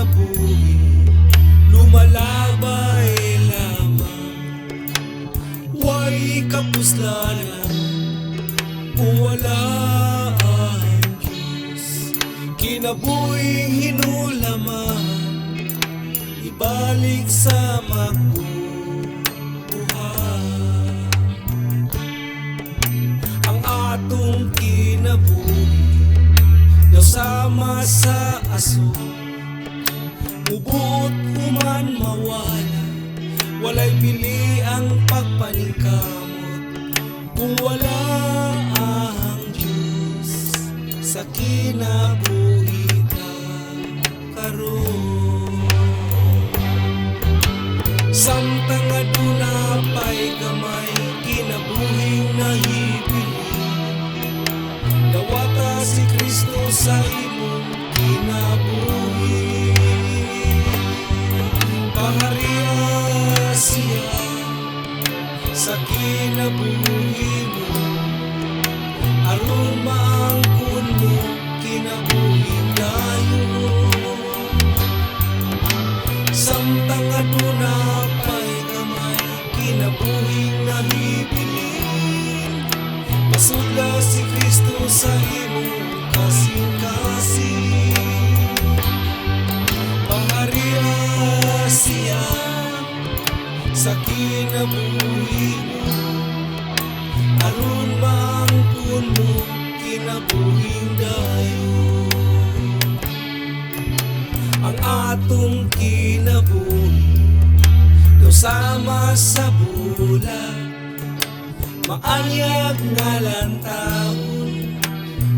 kinabuhi, lumalabay lamang. Way kapuslanan kung wala ang Diyos. Kinabuhing hinulaman, ibalik sa magbubuhay. Ang atong kinabuhi daw sama sa aso, mubuot human mawala, walay pili ang pagpaningkamot kung wala ang Diyos sa kinabuhi karon. Samtang aduna pa'y gamay, kinabuhing nahibilin, dawata si Kristo sa imong kinabuhi. Pahariya siya sa kinabuhi mo, aron maangkon mo kinabuhing dayon. Samtang aduna pa'y gamay, kinabuhing nahibilin, masudla si Kristo sa imong kasing-kasing. Pahariya siya sa kinabuhi mo, aron maangkon mo kinabuhing dayon. Ang atong kinabuhi daw sama sa bulag, maanyag nga lantawon,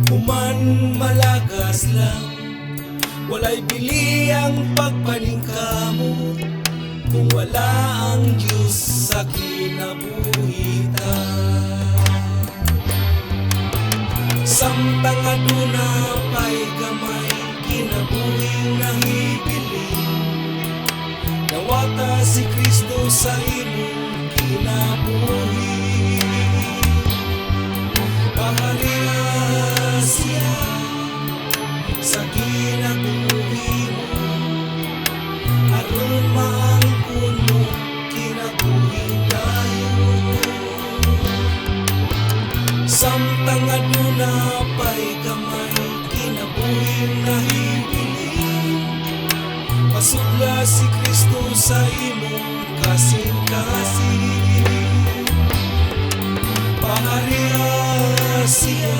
human malagas lang, walay bili ang pagpaningkamot kung wala ang Diyos sa kinabuhitan. Samtang aduna pa'y gamay, kinabuhing nahibilin, dawata si Kristo sa imong kinabuhi. Pahariya siya sa kinabuhi mo, aron maangkon mo kinabuhing dayon. Samtang aduna pa'y gamay, kinabuhing nahibilin, pasudla si Kristo sa imong kasing-kasing. Pahariya siya